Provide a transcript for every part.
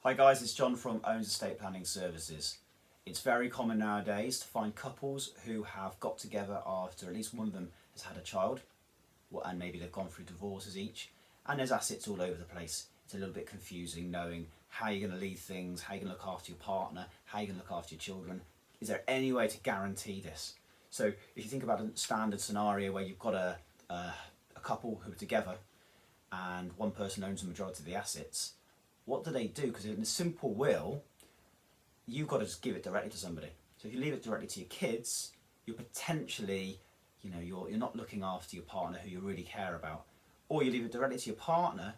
Hi guys, it's John from Owns Estate Planning Services. It's very common nowadays to find couples who have got together after at least one of them has had a child, and maybe they've gone through divorces each, and there's assets all over the place. It's a little bit confusing knowing how you're going to leave things, how you're going to look after your partner, how you're going to look after your children. Is there any way to guarantee this? So if you think about a standard scenario where you've got a couple who are together and one person owns the majority of the assets, what do they do? Because in a simple will, you've got to just give it directly to somebody. So if you leave it directly to your kids, you're potentially, you're not looking after your partner who you really care about. Or you leave it directly to your partner,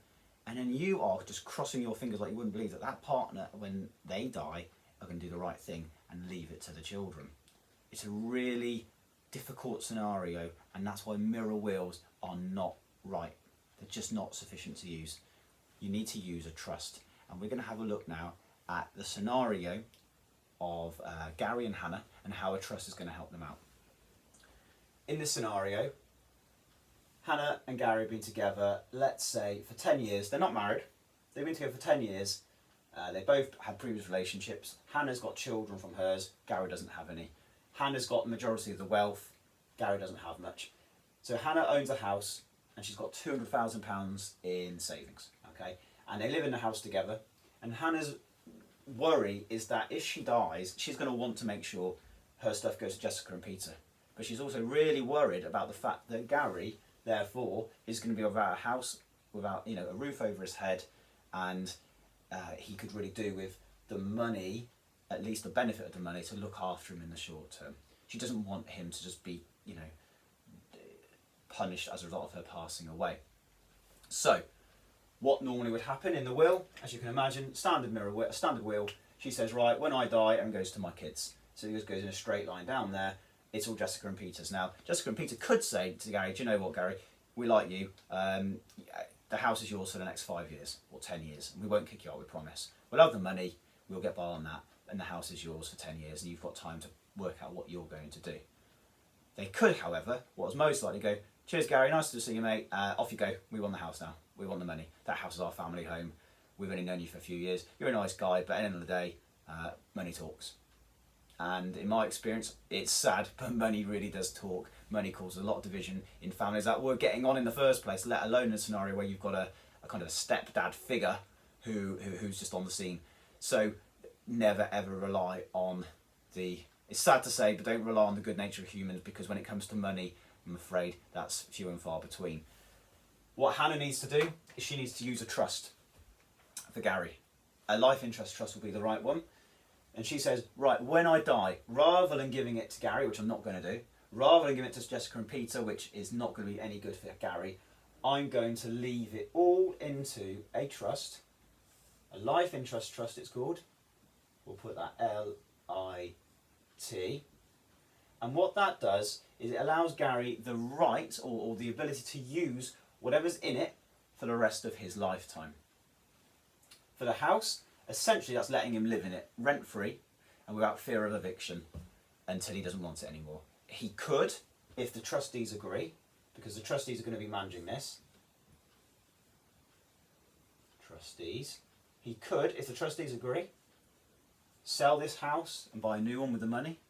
and then you are just crossing your fingers like you wouldn't believe that partner, when they die, are going to do the right thing and leave it to the children. It's a really difficult scenario, and that's why mirror wills are not right. They're just not sufficient to use. You need to use a trust, and we're going to have a look now at the scenario of Gary and Hannah and how a trust is going to help them out. In this scenario, Hannah and Gary have been together, let's say, for 10 years. They're not married. They've been together for 10 years. They both had previous relationships. Hannah's got children from hers. Gary doesn't have any. Hannah's got the majority of the wealth. Gary doesn't have much. So Hannah owns a house, and she's got £200,000 in savings. Okay, and they live in the house together. And Hannah's worry is that if she dies, she's going to want to make sure her stuff goes to Jessica and Peter. But she's also really worried about the fact that Gary, therefore, is going to be without a house, without a roof over his head, and he could really do with the money, at least the benefit of the money, to look after him in the short term. She doesn't want him to just be, punished as a result of her passing away. So, what normally would happen in the will, as you can imagine, standard will, she says, right, when I die, and goes to my kids. So it just goes in a straight line down there. It's all Jessica and Peter's. Now, Jessica and Peter could say to Gary, do you know what, Gary, we like you. The house is yours for the next 5 years or 10 years. We won't kick you out, we promise. We'll have the money, we'll get by on that, and the house is yours for 10 years, and you've got time to work out what you're going to do. They could, however, what was most likely, go, cheers, Gary, nice to see you, mate. Off you go. We want the house now. We want the money. That house is our family home. We've only known you for a few years. You're a nice guy, but at the end of the day, money talks. And in my experience, it's sad, but money really does talk. Money causes a lot of division in families that were getting on in the first place, let alone a scenario where you've got a kind of a stepdad figure who's just on the scene. So never ever rely on it's sad to say, but don't rely on the good nature of humans, because when it comes to money, I'm afraid that's few and far between. What Hannah needs to do is she needs to use a trust for Gary. A life interest trust will be the right one. And she says, right, when I die, rather than giving it to Gary, which I'm not going to do, rather than giving it to Jessica and Peter, which is not going to be any good for Gary, I'm going to leave it all into a trust, a life interest trust it's called. We'll put that L-I-T. And what that does is it allows Gary the right or the ability to use whatever's in it for the rest of his lifetime. For the house, essentially that's letting him live in it rent-free and without fear of eviction until he doesn't want it anymore. He could, if the trustees agree, because the trustees are going to be managing this. Trustees. He could, if the trustees agree, sell this house and buy a new one with the money.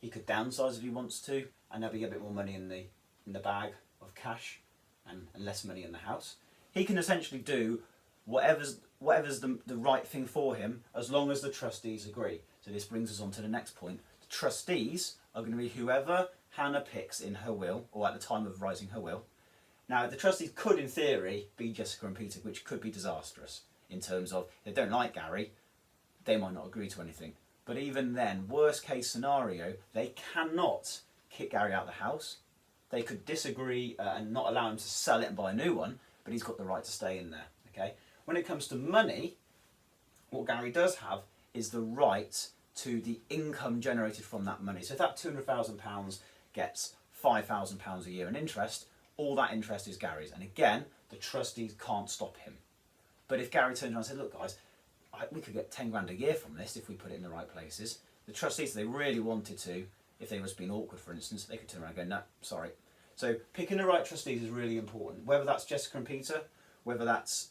He could downsize if he wants to, and there'll be a bit more money in the bag of cash and less money in the house. He can essentially do whatever's the right thing for him, as long as the trustees agree. So this brings us on to the next point. The trustees are going to be whoever Hannah picks in her will, or at the time of writing her will. Now, the trustees could, in theory, be Jessica and Peter, which could be disastrous in terms of they don't like Gary, they might not agree to anything. But even then, worst case scenario, they cannot kick Gary out of the house. They could disagree and not allow him to sell it and buy a new one, but he's got the right to stay in there. Okay. When it comes to money, what Gary does have is the right to the income generated from that money. So if that £200,000 gets £5,000 a year in interest, all that interest is Gary's. And again, the trustees can't stop him. But if Gary turns around and said, look guys, we could get 10 grand a year from this if we put it in the right places. The trustees, if they really wanted to, if they was being awkward, for instance, they could turn around and go, no, sorry. So picking the right trustees is really important. Whether that's Jessica and Peter, whether that's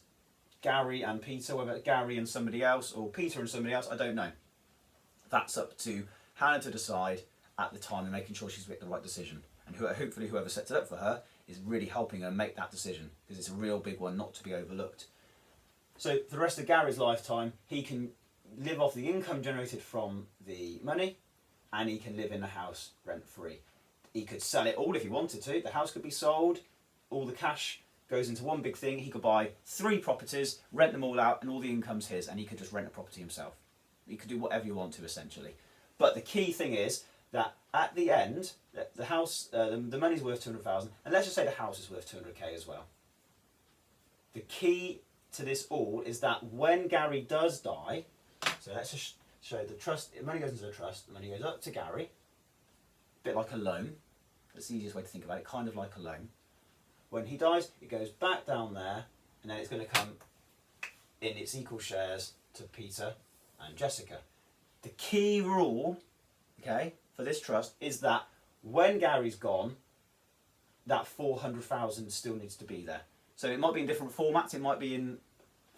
Gary and Peter, whether it's Gary and somebody else or Peter and somebody else, I don't know. That's up to Hannah to decide at the time and making sure she's made the right decision. And hopefully whoever sets it up for her is really helping her make that decision, because it's a real big one not to be overlooked. So for the rest of Gary's lifetime, he can live off the income generated from the money, and he can live in the house rent-free. He could sell it all if he wanted to. The house could be sold, all the cash goes into one big thing. He could buy 3 properties, rent them all out, and all the income's his, and he could just rent a property himself. You could do whatever you want to, essentially. But the key thing is that at the end, the house, the money's worth 200,000, and let's just say the house is worth 200k as well. The key to this all is that when Gary does die, so let's just show the trust, the money goes into the trust, the money goes up to Gary, a bit like a loan. That's the easiest way to think about it, kind of like a loan. When he dies, it goes back down there, and then it's going to come in its equal shares to Peter and Jessica. The key rule, okay, for this trust is that when Gary's gone, that 400,000 still needs to be there. So it might be in different formats. It might be in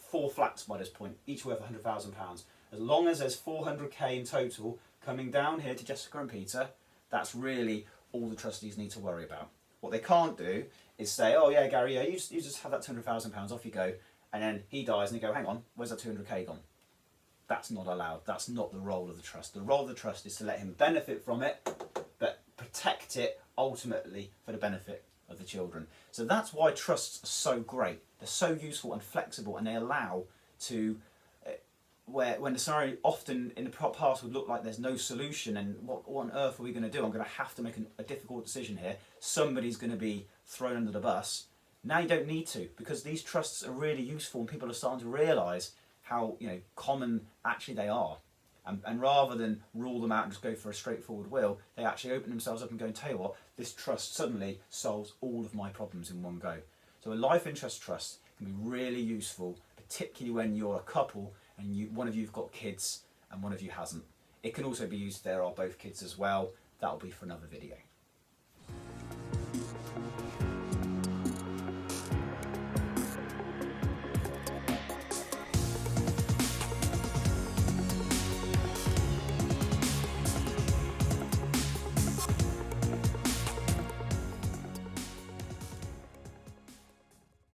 4 flats by this point, each worth £100,000. As long as there's 400k in total coming down here to Jessica and Peter, that's really all the trustees need to worry about. What they can't do is say, oh yeah, Gary, yeah, you just have that £200,000, off you go, and then he dies and you go, hang on, where's that 200k gone? That's not allowed. That's not the role of the trust. The role of the trust is to let him benefit from it, but protect it ultimately for the benefit of the children. So that's why trusts are so great. They're so useful and flexible, and they allow to, when the scenario often in the past would look like there's no solution and what on earth are we going to do? I'm going to have to make a difficult decision here. Somebody's going to be thrown under the bus. Now you don't need to, because these trusts are really useful and people are starting to realise how common actually they are. And rather than rule them out and just go for a straightforward will, they actually open themselves up and go, and tell you what, this trust suddenly solves all of my problems in one go. So a life interest trust can be really useful, particularly when you're a couple and one of you've got kids and one of you hasn't. It can also be used if there are both kids as well. That'll be for another video.